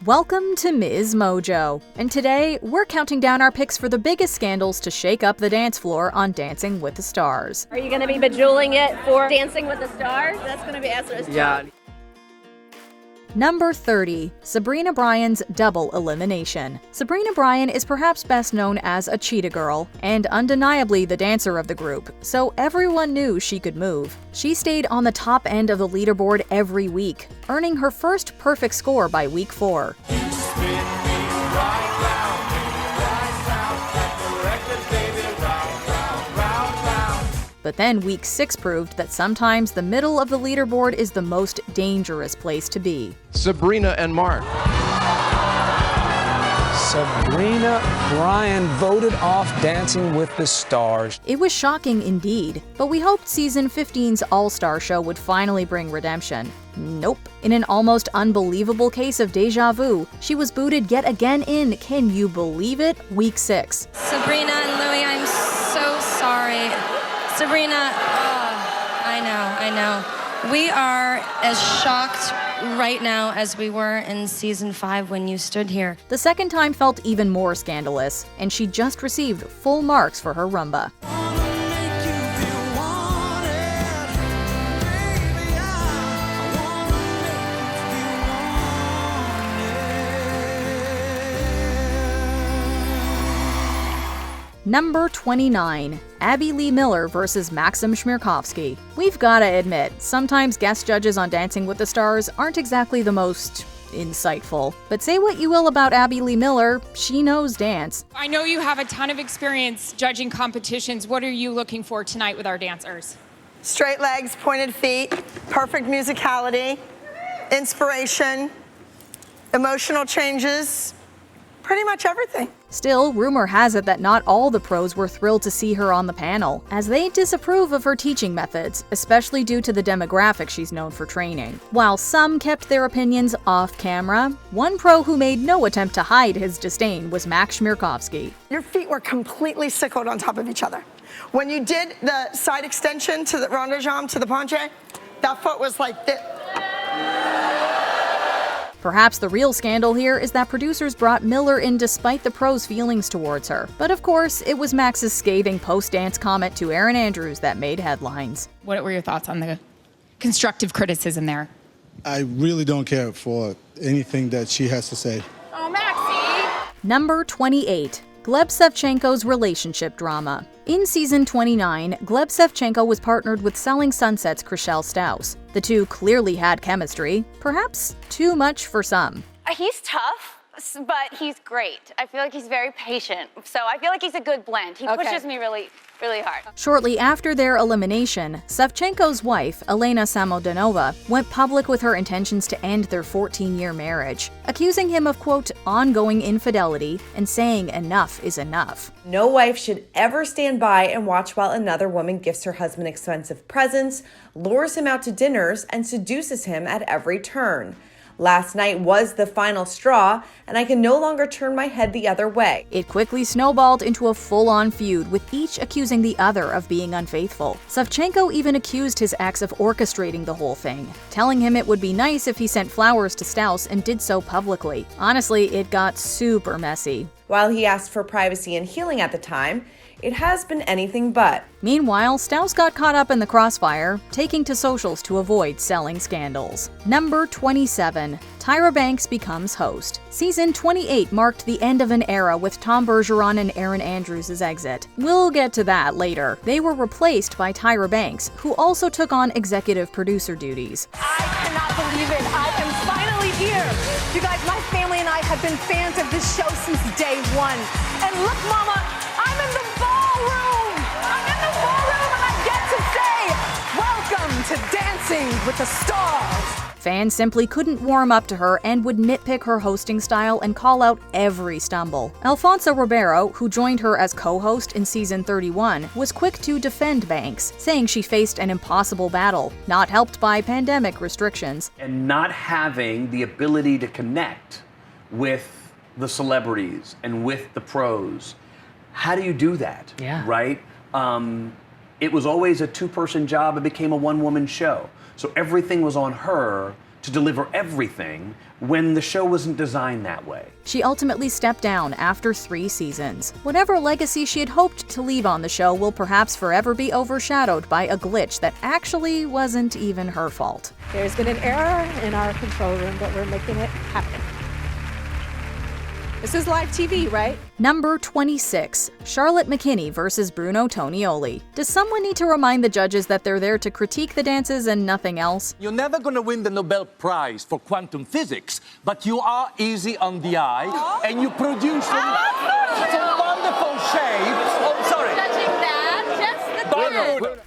Welcome to MsMojo, and today we're counting down our picks for the biggest scandals to shake up the dance floor on Dancing with the Stars. Are you going to be bejeweling it for Dancing with the Stars? That's going to be Esther's job. Number 30, Sabrina Bryan's double elimination. Sabrina Bryan is perhaps best known as a cheetah girl, and undeniably the dancer of the group, so everyone knew she could move. She stayed on the top end of the leaderboard every week, earning her first perfect score by week 4. But then week 6 proved that sometimes the middle of the leaderboard is the most dangerous place to be. Sabrina and Mark. Sabrina Bryan voted off Dancing with the Stars. It was shocking indeed, but we hoped season 15's All-Star show would finally bring redemption. Nope. In an almost unbelievable case of deja vu, she was booted yet again in, can you believe it, week 6. Sabrina and Louie, I'm so sorry. Sabrina, I know. We are as shocked right now as we were in season 5 when you stood here. The second time felt even more scandalous, and she just received full marks for her rumba. Number 29, Abby Lee Miller versus Maksim. We've gotta admit, sometimes guest judges on Dancing with the Stars aren't exactly the most insightful. But say what you will about Abby Lee Miller, she knows dance. I know you have a ton of experience judging competitions. What are you looking for tonight with our dancers? Straight legs, pointed feet, perfect musicality, inspiration, emotional changes, pretty much everything. Still, rumor has it that not all the pros were thrilled to see her on the panel, as they disapprove of her teaching methods, especially due to the demographic she's known for training. While some kept their opinions off camera, one pro who made no attempt to hide his disdain was Maksim. Your feet were completely sickled on top of each other. When you did the side extension to the rondejambe to the penché, that foot was like this. Perhaps the real scandal here is that producers brought Miller in despite the pros' feelings towards her. But of course, it was Max's scathing post-dance comment to Erin Andrews that made headlines. What were your thoughts on the constructive criticism there? I really don't care for anything that she has to say. Oh, Maxie! Number 28. Gleb Savchenko's relationship drama. In season 29, Gleb Savchenko was partnered with Selling Sunset's Chrishell Stause. The two clearly had chemistry, perhaps too much for some. He's tough, but he's great. I feel like he's very patient. So I feel like he's a good blend. He pushes me really hard. Shortly after their elimination, Savchenko's wife, Elena Samodanova, went public with her intentions to end their 14-year marriage, accusing him of, quote, ongoing infidelity and saying enough is enough. No wife should ever stand by and watch while another woman gifts her husband expensive presents, lures him out to dinners, and seduces him at every turn. Last night was the final straw, and I can no longer turn my head the other way. It quickly snowballed into a full-on feud, with each accusing the other of being unfaithful. Savchenko even accused his ex of orchestrating the whole thing, telling him it would be nice if he sent flowers to Stause and did so publicly. Honestly, it got super messy. While he asked for privacy and healing at the time, it has been anything but. Meanwhile, Stause got caught up in the crossfire, taking to socials to avoid selling scandals. Number 27. Tyra Banks becomes host. Season 28 marked the end of an era with Tom Bergeron and Erin Andrews' exit. We'll get to that later. They were replaced by Tyra Banks, who also took on executive producer duties. I cannot believe it. I am finally here. You guys, my family and I have been fans of this show since day one. And look, Mama, I'm in the ballroom. I'm in the ballroom and I get to say, welcome to Dancing with the Stars. Fans simply couldn't warm up to her and would nitpick her hosting style and call out every stumble. Alfonso Ribeiro, who joined her as co-host in season 31, was quick to defend Banks, saying she faced an impossible battle, not helped by pandemic restrictions. And not having the ability to connect with the celebrities and with the pros. How do you do that? Yeah. Right? It was always a two-person job. It became a one-woman show. So everything was on her to deliver everything when the show wasn't designed that way. She ultimately stepped down after 3 seasons. Whatever legacy she had hoped to leave on the show will perhaps forever be overshadowed by a glitch that actually wasn't even her fault. There's been an error in our control room, but we're making it happen. This is live TV, right? Number 26, Charlotte McKinney versus Bruno Tonioli. Does someone need to remind the judges that they're there to critique the dances and nothing else? You're never going to win the Nobel Prize for quantum physics, but you are easy on the eye, and you produce some wonderful shapes. Oh, sorry.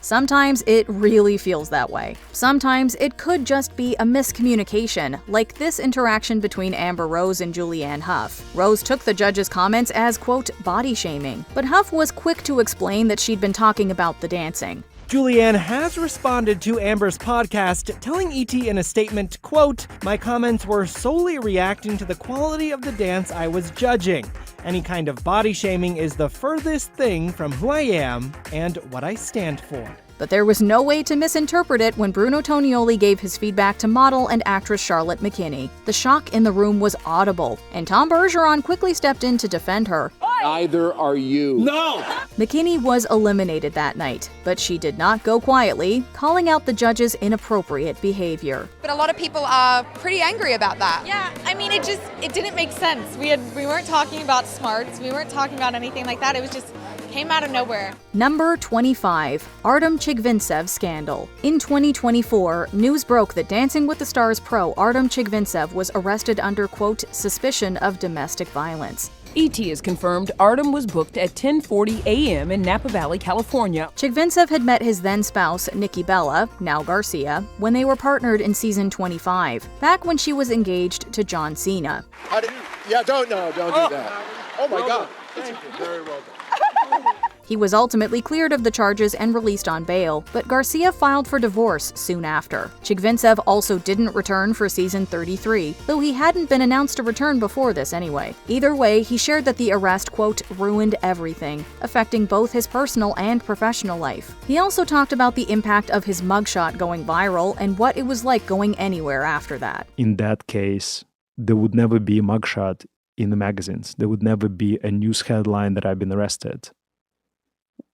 Sometimes it really feels that way. Sometimes it could just be a miscommunication, like this interaction between Amber Rose and Julianne Hough. Rose took the judges' comments as, quote, body shaming, but Hough was quick to explain that she'd been talking about the dancing. Julianne has responded to Amber's podcast, telling ET in a statement, quote, "My comments were solely reacting to the quality of the dance I was judging. Any kind of body shaming is the furthest thing from who I am and what I stand for." But there was no way to misinterpret it when Bruno Tonioli gave his feedback to model and actress Charlotte McKinney. The shock in the room was audible, and Tom Bergeron quickly stepped in to defend her. Neither are you. No! McKinney was eliminated that night, but she did not go quietly, calling out the judges' inappropriate behavior. But a lot of people are pretty angry about that. Yeah, I mean, it didn't make sense. We weren't talking about smarts. We weren't talking about anything like that. It was just came out of nowhere. Number 25, Artem Chigvintsev scandal. In 2024, news broke that Dancing with the Stars pro Artem Chigvintsev was arrested under, quote, suspicion of domestic violence. ET has confirmed Artem was booked at 10:40 a.m. in Napa Valley, California. Chigvintsev had met his then-spouse, Nikki Bella, now Garcia, when they were partnered in season 25, back when she was engaged to John Cena. Don't do that. Oh my God. Thank you. Very well done. He was ultimately cleared of the charges and released on bail, but Garcia filed for divorce soon after. Chigvintsev also didn't return for season 33, though he hadn't been announced to return before this anyway. Either way, he shared that the arrest, quote, ruined everything, affecting both his personal and professional life. He also talked about the impact of his mugshot going viral and what it was like going anywhere after that. In that case, there would never be a mugshot in the magazines. There would never be a news headline that I've been arrested.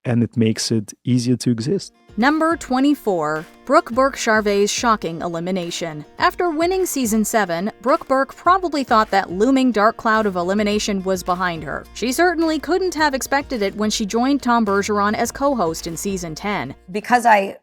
And it makes it easier to exist. Number 24, Brooke Burke-Charvet's shocking elimination. After winning season 7, Brooke Burke probably thought that looming dark cloud of elimination was behind her. She certainly couldn't have expected it when she joined Tom Bergeron as co-host in season 10. Because I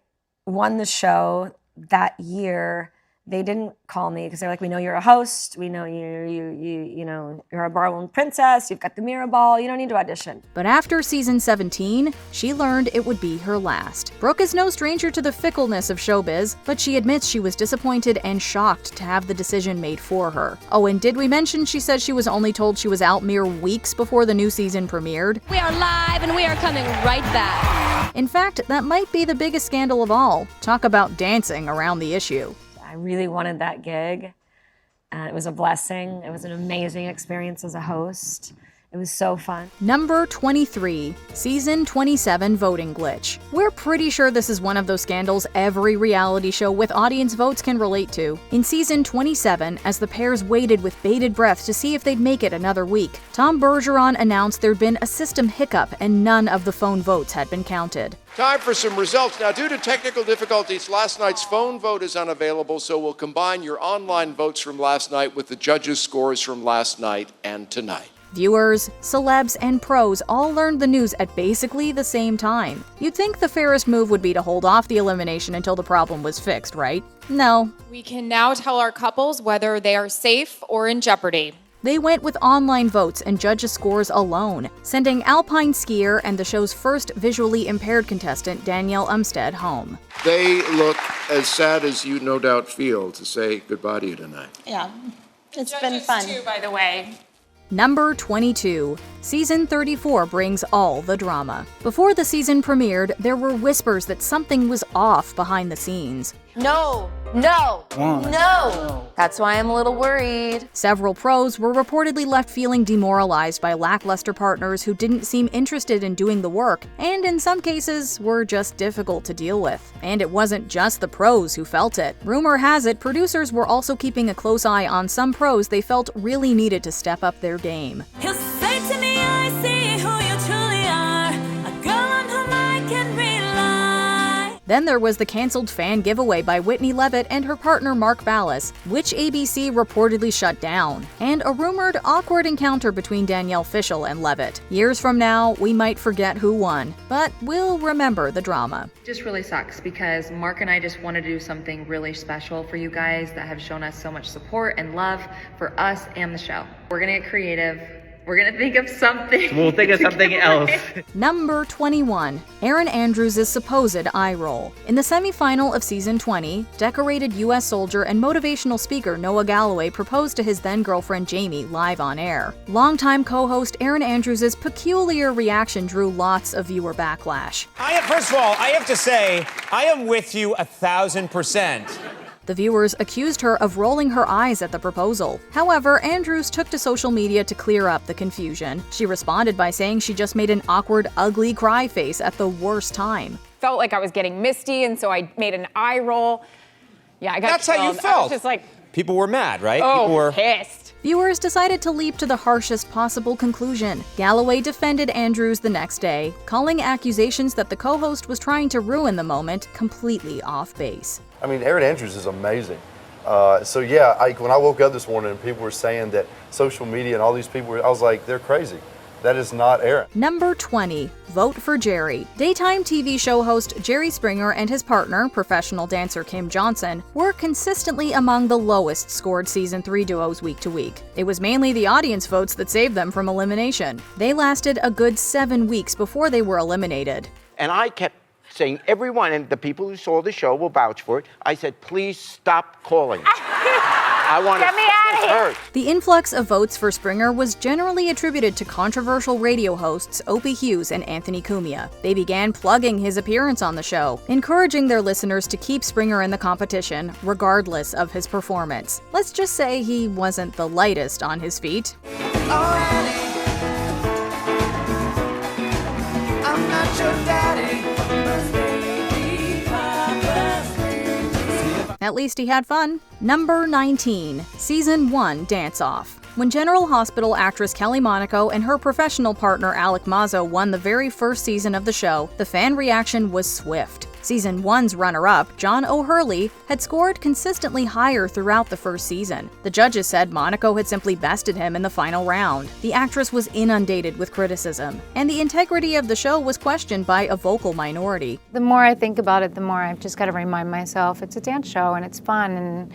won the show that year, they didn't call me because they're like, we know you're a host, we know you're a Ballroom princess, you've got the mirror ball, you don't need to audition. But after season 17, she learned it would be her last. Brooke is no stranger to the fickleness of showbiz, but she admits she was disappointed and shocked to have the decision made for her. Oh, and did we mention she said she was only told she was out mere weeks before the new season premiered? We are live and we are coming right back. In fact, that might be the biggest scandal of all. Talk about dancing around the issue. I really wanted that gig. It was a blessing. It was an amazing experience as a host. It was so fun. Number 23, season 27 voting glitch. We're pretty sure this is one of those scandals every reality show with audience votes can relate to. In season 27, as the pairs waited with bated breath to see if they'd make it another week, Tom Bergeron announced there'd been a system hiccup and none of the phone votes had been counted. Time for some results. Now, due to technical difficulties, last night's phone vote is unavailable, so we'll combine your online votes from last night with the judges' scores from last night and tonight. Viewers, celebs, and pros all learned the news at basically the same time. You'd think the fairest move would be to hold off the elimination until the problem was fixed, right? No. We can now tell our couples whether they are safe or in jeopardy. They went with online votes and judges' scores alone, sending alpine skier and the show's first visually impaired contestant, Danielle Umstead, home. They look as sad as you no doubt feel to say goodbye to you tonight. Yeah, it's been fun. Too, by the way. Number 22. Season 34 brings all the drama. Before the season premiered, there were whispers that something was off behind the scenes. No, no, no. That's why I'm a little worried. Several pros were reportedly left feeling demoralized by lackluster partners who didn't seem interested in doing the work, and in some cases were just difficult to deal with. And it wasn't just the pros who felt it. Rumor has it, producers were also keeping a close eye on some pros they felt really needed to step up their game. He'll say to me, I see who you truly are, a girl on whom I can rely. Then there was the canceled fan giveaway by Whitney Levitt and her partner Mark Ballas, which ABC reportedly shut down, and a rumored awkward encounter between Danielle Fishel and Levitt. Years from now, we might forget who won, but we'll remember the drama. It just really sucks because Mark and I just want to do something really special for you guys that have shown us so much support and love for us and the show. We're gonna get creative. We're gonna think of something. We'll think of something else. Number 21. Erin Andrews' supposed eye roll. In the semifinal of season 20, decorated U.S. soldier and motivational speaker Noah Galloway proposed to his then-girlfriend Jamie live on air. Longtime co-host Erin Andrews' peculiar reaction drew lots of viewer backlash. First of all, I have to say, I am with you 1,000%. The viewers accused her of rolling her eyes at the proposal. However, Andrews took to social media to clear up the confusion. She responded by saying she just made an awkward, ugly cry face at the worst time. Felt like I was getting misty, and so I made an eye roll. Yeah, I got That's how you killed. I felt. was just like, People were mad, right? oh, People were pissed. Viewers decided to leap to the harshest possible conclusion. Galloway defended Andrews the next day, calling accusations that the co-host was trying to ruin the moment completely off base. I mean, Erin Andrews is amazing. So yeah, when I woke up this morning and people were saying that social media and all these people, I was like, they're crazy. That is not Erin. Number 20. Vote for Jerry. Daytime TV show host Jerry Springer and his partner, professional dancer Kim Johnson, were consistently among the lowest scored season 3 duos week to week. It was mainly the audience votes that saved them from elimination. They lasted a good 7 weeks before they were eliminated. And I kept saying, everyone, and the people who saw the show will vouch for it, I said, please stop calling. I want to Get me out of here. The influx of votes for Springer was generally attributed to controversial radio hosts Opie Hughes and Anthony Cumia. They began plugging his appearance on the show, encouraging their listeners to keep Springer in the competition, regardless of his performance. Let's just say he wasn't the lightest on his feet. I'm not your daddy. At least he had fun. Number 19. Season 1 Dance-Off. When General Hospital actress Kelly Monaco and her professional partner Alec Mazzo won the very first season of the show, the fan reaction was swift. Season 1's runner-up, John O'Hurley, had scored consistently higher throughout the first season. The judges said Monaco had simply bested him in the final round. The actress was inundated with criticism, and the integrity of the show was questioned by a vocal minority. The more I think about it, the more I've just got to remind myself it's a dance show and it's fun, and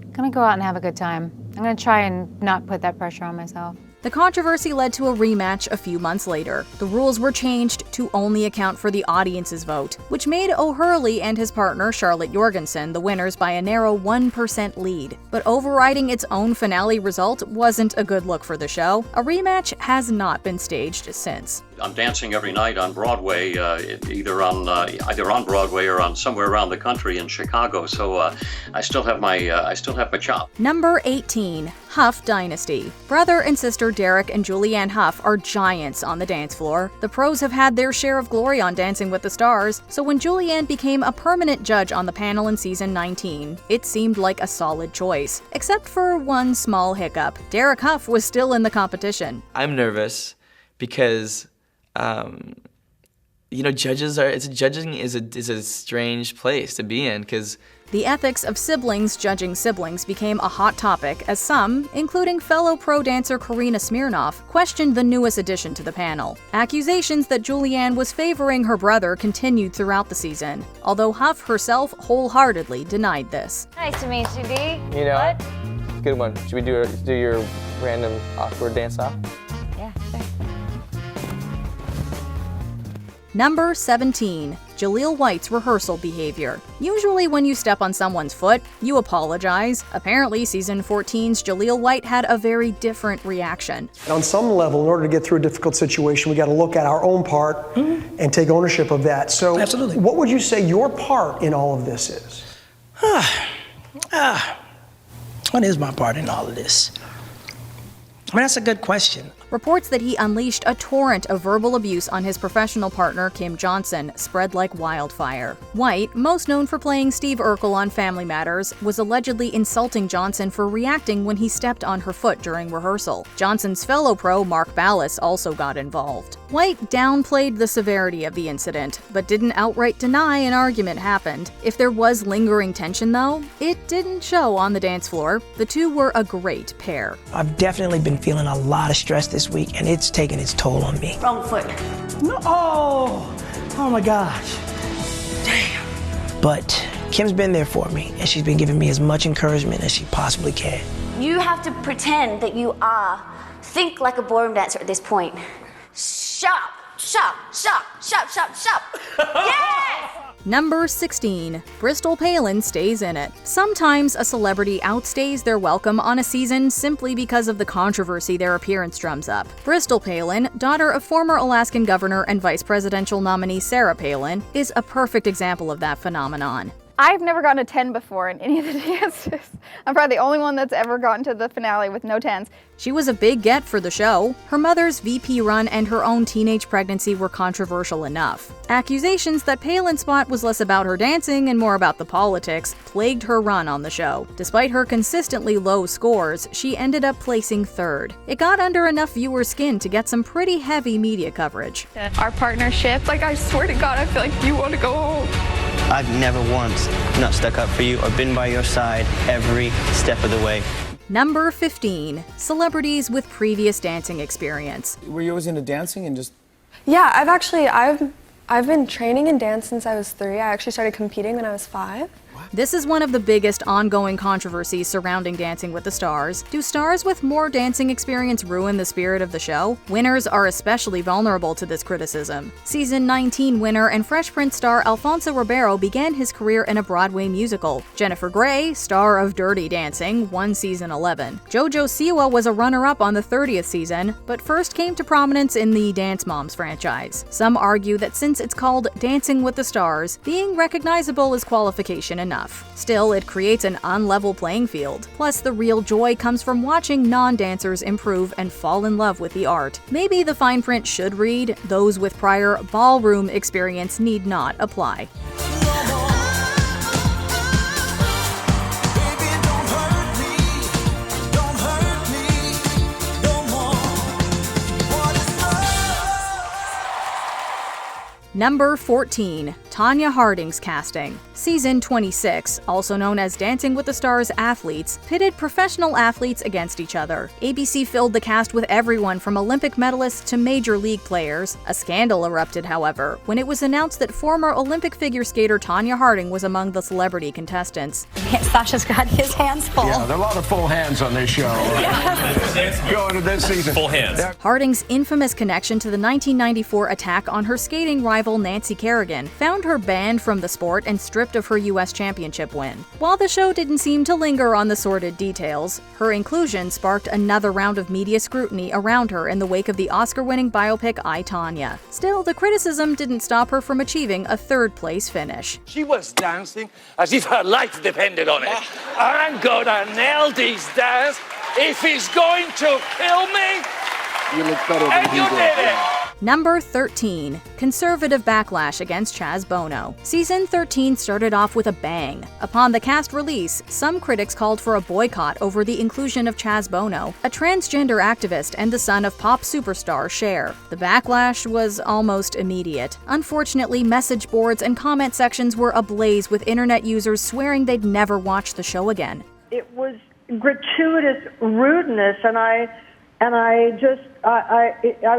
I'm gonna go out and have a good time. I'm gonna try and not put that pressure on myself. The controversy led to a rematch a few months later. The rules were changed to only account for the audience's vote, which made O'Hurley and his partner Charlotte Jorgensen the winners by a narrow 1% lead. But overriding its own finale result wasn't a good look for the show. A rematch has not been staged since. I'm dancing every night on Broadway, either on Broadway or on somewhere around the country in Chicago. So I still have my chop. Number 18. Huff Dynasty. Brother and sister Derek and Julianne Hough are giants on the dance floor. The pros have had their share of glory on Dancing with the Stars, so when Julianne became a permanent judge on the panel in season 19, it seemed like a solid choice. Except for one small hiccup. Derek Hough was still in the competition. I'm nervous because judging is a strange place to be in because the ethics of siblings judging siblings became a hot topic as some, including fellow pro dancer Karina Smirnoff, questioned the newest addition to the panel. Accusations that Julianne was favoring her brother continued throughout the season, although Hough herself wholeheartedly denied this. Nice to meet you, D. You know, What? good one. Should we do your random awkward dance off? Yeah, sure. Number 17. Jaleel White's rehearsal behavior. Usually when you step on someone's foot, you apologize. Apparently, season 14's Jaleel White had a very different reaction. And on some level, in order to get through a difficult situation, we got to look at our own part and take ownership of that. So, Absolutely. What would you say your part in all of this is? What is my part in all of this? I mean, that's a good question. Reports that he unleashed a torrent of verbal abuse on his professional partner, Kim Johnson, spread like wildfire. White, most known for playing Steve Urkel on Family Matters, was allegedly insulting Johnson for reacting when he stepped on her foot during rehearsal. Johnson's fellow pro, Mark Ballas, also got involved. White downplayed the severity of the incident, but didn't outright deny an argument happened. If there was lingering tension, though, it didn't show on the dance floor. The two were a great pair. I've definitely been feeling a lot of stress this week, and it's taken its toll on me. Wrong foot. No, oh my gosh. Damn. But Kim's been there for me, and she's been giving me as much encouragement as she possibly can. You have to pretend that you think like a ballroom dancer at this point. Shop, shop, shop, shop, shop, shop. Yes! Number 16. Bristol Palin stays in it. Sometimes a celebrity outstays their welcome on a season simply because of the controversy their appearance drums up. Bristol Palin, daughter of former Alaskan governor and vice presidential nominee Sarah Palin, is a perfect example of that phenomenon. I've never gotten a 10 before in any of the dances. I'm probably the only one that's ever gotten to the finale with no 10s. She was a big get for the show. Her mother's VP run and her own teenage pregnancy were controversial enough. Accusations that Palin's spot was less about her dancing and more about the politics plagued her run on the show. Despite her consistently low scores, she ended up placing third. It got under enough viewers' skin to get some pretty heavy media coverage. Our partnership, I swear to God, I feel like you want to go home. I've never once not stuck up for you or been by your side every step of the way. Number 15. Celebrities with previous dancing experience. Were you always into dancing and just... Yeah, I've been training in dance since I was 3. I actually started competing when I was 5. This is one of the biggest ongoing controversies surrounding Dancing with the Stars. Do stars with more dancing experience ruin the spirit of the show? Winners are especially vulnerable to this criticism. Season 19 winner and Fresh Prince star Alfonso Ribeiro began his career in a Broadway musical. Jennifer Grey, star of Dirty Dancing, won season 11. JoJo Siwa was a runner-up on the 30th season, but first came to prominence in the Dance Moms franchise. Some argue that since it's called Dancing with the Stars, being recognizable is qualification enough. Still, it creates an unlevel playing field. Plus, the real joy comes from watching non-dancers improve and fall in love with the art. Maybe the fine print should read, those with prior ballroom experience need not apply. Number 14. Tonya Harding's casting. Season 26, also known as Dancing with the Stars athletes, pitted professional athletes against each other. ABC filled the cast with everyone from Olympic medalists to major league players. A scandal erupted, however, when it was announced that former Olympic figure skater Tonya Harding was among the celebrity contestants. Sasha's got his hands full. Yeah, there are a lot of full hands on this show. Going to this season. Full hands. Harding's infamous connection to the 1994 attack on her skating rival Nancy Kerrigan found her banned from the sport and stripped of her U.S. championship win. While the show didn't seem to linger on the sordid details, her inclusion sparked another round of media scrutiny around her in the wake of the Oscar-winning biopic I, Tonya. Still, the criticism didn't stop her from achieving a third-place finish. She was dancing as if her life depended on it. I'm gonna nail this dance if he's going to kill me. You look better than and you did it. Number 13. Conservative backlash against Chaz Bono. Season 13 started off with a bang. Upon the cast release, some critics called for a boycott over the inclusion of Chaz Bono, a transgender activist and the son of pop superstar Cher. The backlash was almost immediate. Unfortunately, message boards and comment sections were ablaze with internet users swearing they'd never watch the show again. It was gratuitous rudeness, and I was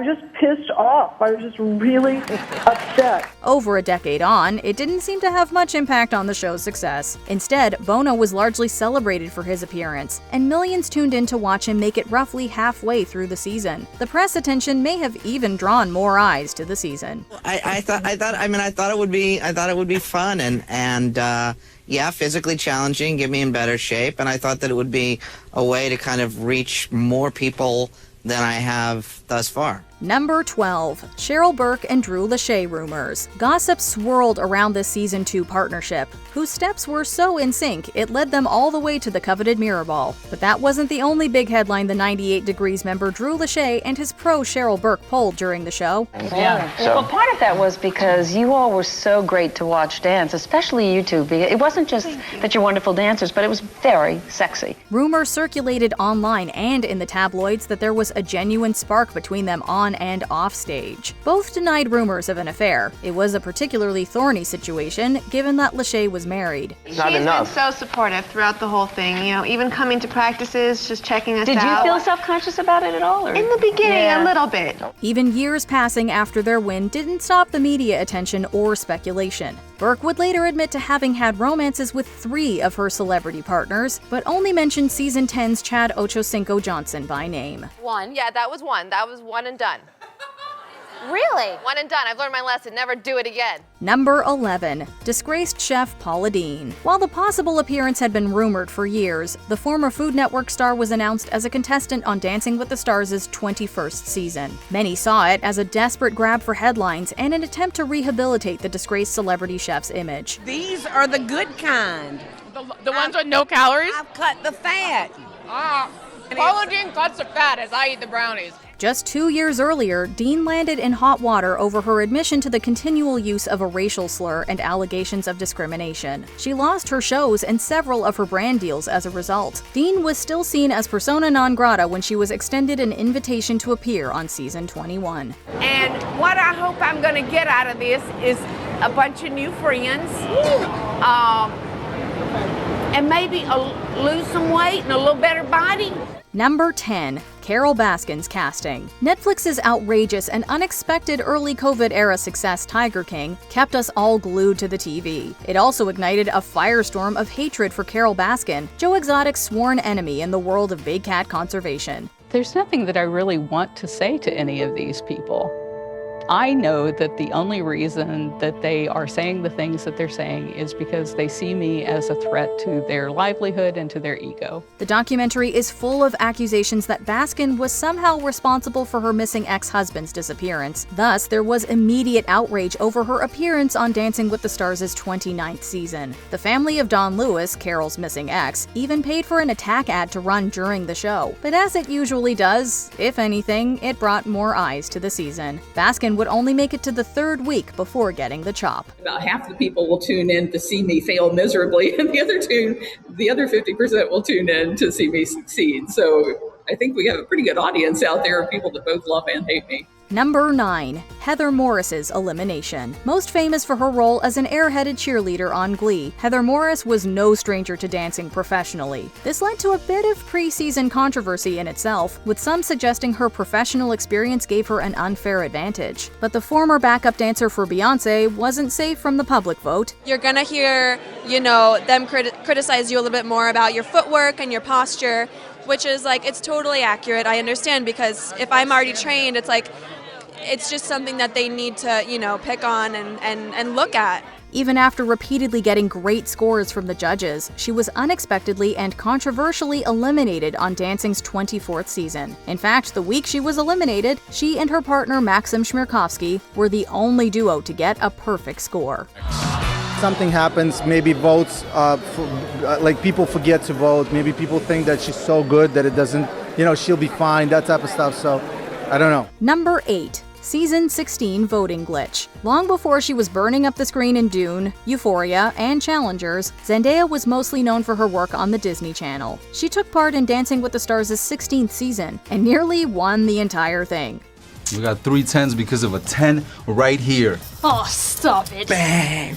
just pissed off. I was just really upset. Over a decade on, it didn't seem to have much impact on the show's success. Instead, Bono was largely celebrated for his appearance, and millions tuned in to watch him make it roughly halfway through the season. The press attention may have even drawn more eyes to the season. I thought it would be fun and yeah, physically challenging, get me in better shape, and I thought that it would be a way to kind of reach more people than I have thus far. Number 12. Cheryl Burke and Drew Lachey rumors. Gossip swirled around this Season 2 partnership, whose steps were so in sync it led them all the way to the coveted mirror ball. But that wasn't the only big headline the 98 Degrees member Drew Lachey and his pro Cheryl Burke pulled during the show. Yeah. Well, part of that was because you all were so great to watch dance, especially you two. It wasn't just that you're wonderful dancers, but it was very sexy. Rumors circulated online and in the tabloids that there was a genuine spark between them on and off stage. Both denied rumors of an affair. It was a particularly thorny situation, given that Lachey was married. She's been so supportive throughout the whole thing, you know, even coming to practices, just checking us out. Did you feel self-conscious about it at all? Or? In the beginning, a little bit. Even years passing after their win didn't stop the media attention or speculation. Burke would later admit to having had romances with 3 of her celebrity partners, but only mentioned Season 10's Chad Ochocinco Johnson by name. One. Yeah, that was one. That was one and done. Really? One and done. I've learned my lesson. Never do it again. Number 11. Disgraced chef Paula Deen. While the possible appearance had been rumored for years, the former Food Network star was announced as a contestant on Dancing with the Stars' 21st season. Many saw it as a desperate grab for headlines and an attempt to rehabilitate the disgraced celebrity chef's image. These are the good kind. The ones with no calories? I've cut the fat. Paula Deen cuts the fat as I eat the brownies. Just 2 years earlier, Deen landed in hot water over her admission to the continual use of a racial slur and allegations of discrimination. She lost her shows and several of her brand deals as a result. Deen was still seen as persona non grata when she was extended an invitation to appear on Season 21. And what I hope I'm going to get out of this is a bunch of new friends. And maybe lose some weight and a little better body. Number 10. Carole Baskin's casting. Netflix's outrageous and unexpected early COVID-era success Tiger King kept us all glued to the TV. It also ignited a firestorm of hatred for Carole Baskin, Joe Exotic's sworn enemy in the world of big cat conservation. There's nothing that I really want to say to any of these people. I know that the only reason that they are saying the things that they're saying is because they see me as a threat to their livelihood and to their ego. The documentary is full of accusations that Baskin was somehow responsible for her missing ex-husband's disappearance. Thus, there was immediate outrage over her appearance on Dancing with the Stars' 29th season. The family of Don Lewis, Carole's missing ex, even paid for an attack ad to run during the show. But as it usually does, if anything, it brought more eyes to the season. Baskin would only make it to the 3rd week before getting the chop. About half the people will tune in to see me fail miserably, and the other 50% will tune in to see me succeed. So I think we have a pretty good audience out there of people that both love and hate me. Number 9. Heather Morris's Elimination. Most famous for her role as an airheaded cheerleader on Glee, Heather Morris was no stranger to dancing professionally. This led to a bit of pre-season controversy in itself, with some suggesting her professional experience gave her an unfair advantage. But the former backup dancer for Beyoncé wasn't safe from the public vote. You're gonna hear, them criticize you a little bit more about your footwork and your posture, which is it's totally accurate. I understand, because if I'm already trained, it's just something that they need to, pick on and look at. Even after repeatedly getting great scores from the judges, she was unexpectedly and controversially eliminated on Dancing's 24th season. In fact, the week she was eliminated, she and her partner Maksim were the only duo to get a perfect score. Something happens, maybe votes, people forget to vote, maybe people think that she's so good that it doesn't, she'll be fine, that type of stuff, so I don't know. Number 8. Season 16 voting glitch. Long before she was burning up the screen in Dune, Euphoria, and Challengers, Zendaya was mostly known for her work on the Disney Channel. She took part in Dancing with the Stars' 16th season and nearly won the entire thing. We got 3 10s because of a 10 right here. Oh, stop it. Bang!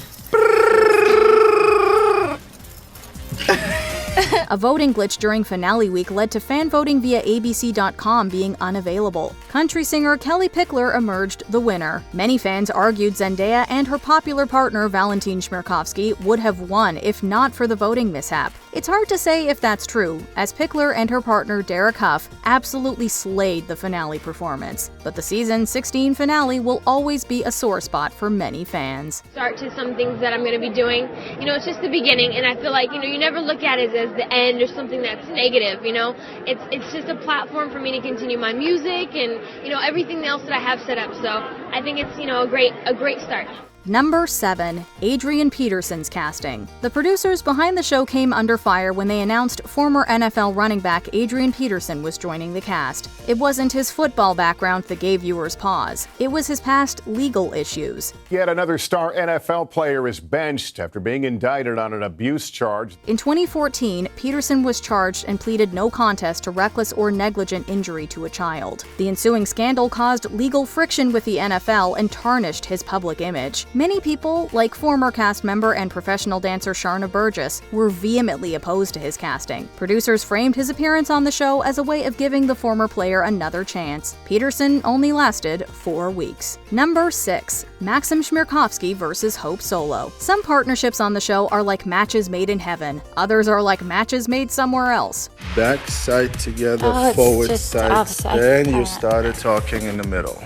A voting glitch during finale week led to fan voting via abc.com being unavailable. Country singer Kelly Pickler emerged the winner. Many fans argued Zendaya and her popular partner Valentin Chmerkovskiy would have won if not for the voting mishap. It's hard to say if that's true, as Pickler and her partner Derek Huff absolutely slayed the finale performance, but the season 16 finale will always be a sore spot for many fans. Start to some things that I'm going to be doing. You know, it's just the beginning, and I feel like, you never look at it as the end or something that's negative, It's just a platform for me to continue my music and, everything else that I have set up. So I think it's, a great start. Number 7. Adrian Peterson's casting. The producers behind the show came under fire when they announced former NFL running back Adrian Peterson was joining the cast. It wasn't his football background that gave viewers pause. It was his past legal issues. Yet another star NFL player is benched after being indicted on an abuse charge. In 2014, Peterson was charged and pleaded no contest to reckless or negligent injury to a child. The ensuing scandal caused legal friction with the NFL and tarnished his public image. Many people, like former cast member and professional dancer Sharna Burgess, were vehemently opposed to his casting. Producers framed his appearance on the show as a way of giving the former player another chance. Peterson only lasted 4 weeks. Number 6. Maksim Chmerkovskiy versus Hope Solo. Some partnerships on the show are like matches made in heaven. Others are like matches made somewhere else. Back side together, forward side, then you started talking in the middle.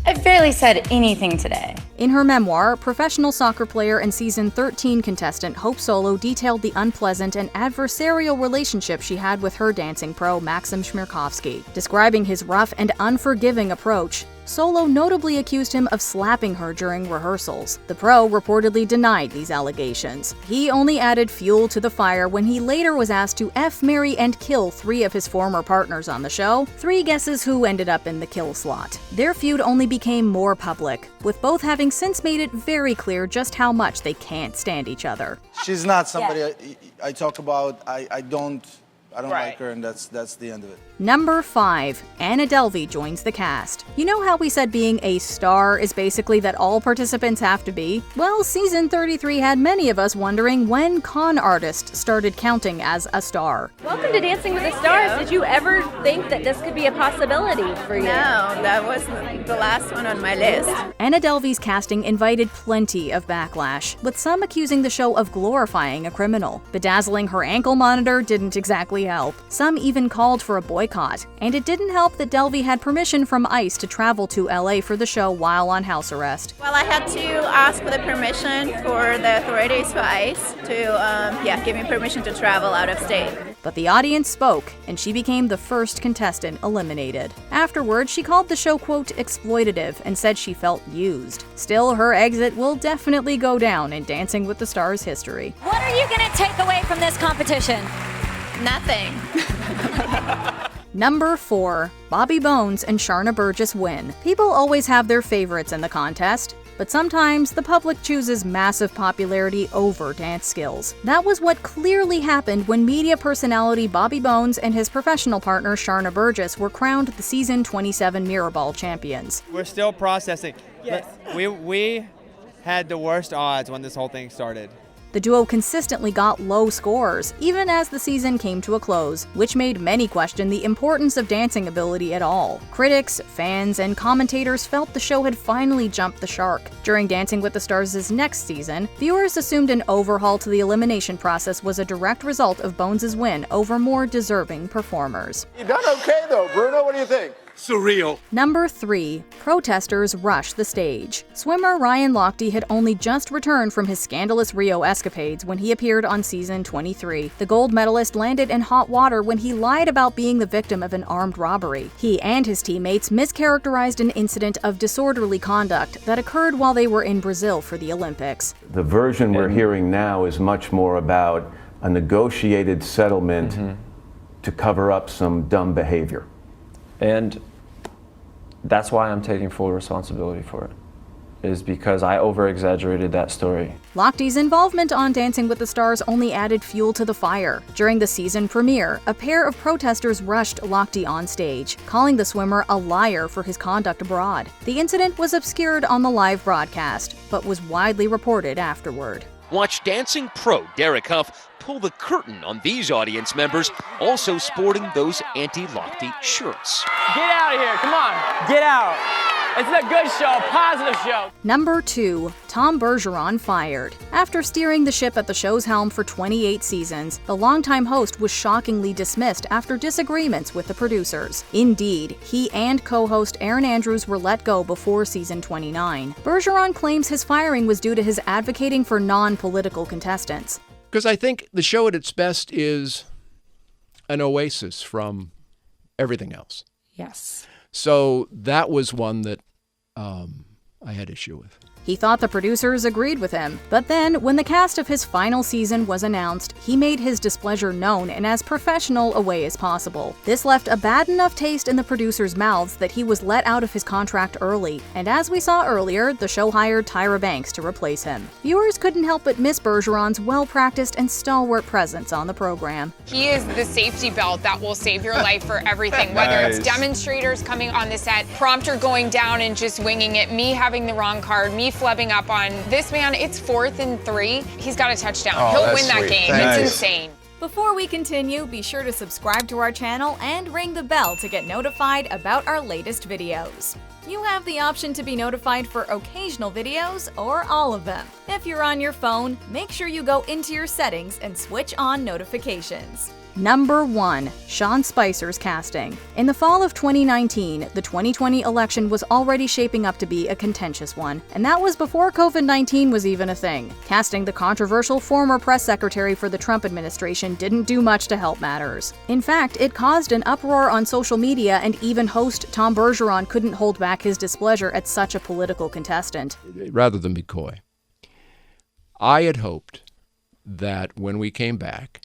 I barely said anything today. In her memoir, professional soccer player and season 13 contestant Hope Solo detailed the unpleasant and adversarial relationship she had with her dancing pro Maksim Chmerkovskiy. Describing his rough and unforgiving approach, Solo notably accused him of slapping her during rehearsals. The pro reportedly denied these allegations. He only added fuel to the fire when he later was asked to marry, and kill 3 of his former partners on the show. 3 guesses who ended up in the kill slot. Their feud only became more public, with both having since made it very clear just how much they can't stand each other. She's not somebody I talk about. I don't like her, and that's the end of it. Number 5. Anna Delvey joins the cast. You know how we said being a star is basically that all participants have to be? Well, season 33 had many of us wondering when con artists started counting as a star. Welcome to Dancing with the Stars. Did you ever think that this could be a possibility for you? No, that was the last one on my list. Anna Delvey's casting invited plenty of backlash, with some accusing the show of glorifying a criminal. Bedazzling her ankle monitor didn't exactly help. Some even called for a boycott, and it didn't help that Delvey had permission from ICE to travel to LA for the show while on house arrest. Well, I had to ask for the permission for the authorities for ICE to give me permission to travel out of state. But the audience spoke, and she became the first contestant eliminated. Afterward, she called the show, quote, exploitative, and said she felt used. Still, her exit will definitely go down in Dancing with the Stars history. What are you going to take away from this competition? Nothing. Number 4. Bobby Bones and Sharna Burgess win. People always have their favorites in the contest, but sometimes the public chooses massive popularity over dance skills. That was what clearly happened when media personality Bobby Bones and his professional partner Sharna Burgess were crowned the season 27 Mirrorball champions. We're still processing. Yes. We had the worst odds when this whole thing started. The duo consistently got low scores, even as the season came to a close, which made many question the importance of dancing ability at all. Critics, fans, and commentators felt the show had finally jumped the shark. During Dancing with the Stars' next season, viewers assumed an overhaul to the elimination process was a direct result of Bones' win over more deserving performers. You done okay though, Bruno? What do you think? Surreal. Number 3. Protestors rush the stage. Swimmer Ryan Lochte had only just returned from his scandalous Rio escapades when he appeared on season 23. The gold medalist landed in hot water when he lied about being the victim of an armed robbery. He and his teammates mischaracterized an incident of disorderly conduct that occurred while they were in Brazil for the Olympics. The version we're hearing now is much more about a negotiated settlement to cover up some dumb behavior. And that's why I'm taking full responsibility for it, is because I over-exaggerated that story. Lochte's involvement on Dancing with the Stars only added fuel to the fire. During the season premiere, a pair of protesters rushed Lochte on stage, calling the swimmer a liar for his conduct abroad. The incident was obscured on the live broadcast, but was widely reported afterward. Watch dancing pro Derek Huff pull the curtain on these audience members, also sporting those anti-Lochte shirts. Get out of here, come on, get out. It's a good show, positive show. Number 2, Tom Bergeron fired. After steering the ship at the show's helm for 28 seasons, the longtime host was shockingly dismissed after disagreements with the producers. Indeed, he and co-host Erin Andrews were let go before season 29. Bergeron claims his firing was due to his advocating for non-political contestants. Because I think the show at its best is an oasis from everything else. Yes. So that was one that I had issue with. He thought the producers agreed with him, but then, when the cast of his final season was announced, he made his displeasure known in as professional a way as possible. This left a bad enough taste in the producers' mouths that he was let out of his contract early, and as we saw earlier, the show hired Tyra Banks to replace him. Viewers couldn't help but miss Bergeron's well-practiced and stalwart presence on the program. He is the safety belt that will save your life for everything, whether it's demonstrators coming on the set, prompter going down and just winging it, me having the wrong card, me flubbing up on this man. It's 4th and 3. He's got a touchdown. He'll win that game. It's insane. Before we continue, be sure to subscribe to our channel and ring the bell to get notified about our latest videos. You have the option to be notified for occasional videos or all of them. If you're on your phone, make sure you go into your settings and switch on notifications. Number 1, Sean Spicer's casting. In the fall of 2019, the 2020 election was already shaping up to be a contentious one, and that was before COVID-19 was even a thing. Casting the controversial former press secretary for the Trump administration didn't do much to help matters. In fact, it caused an uproar on social media, and even host Tom Bergeron couldn't hold back his displeasure at such a political contestant. Rather than be coy, I had hoped that when we came back,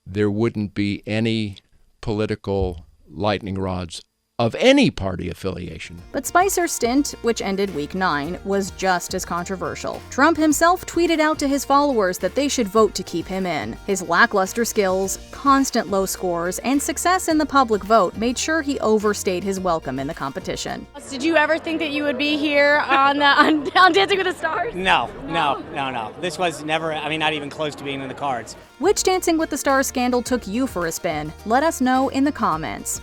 there wouldn't be any political lightning rods of any party affiliation. But Spicer's stint, which ended week 9, was just as controversial. Trump himself tweeted out to his followers that they should vote to keep him in. His lackluster skills, constant low scores, and success in the public vote made sure he overstayed his welcome in the competition. Did you ever think that you would be here on Dancing with the Stars? No. This was never, not even close to being in the cards. Which Dancing with the Stars scandal took you for a spin? Let us know in the comments.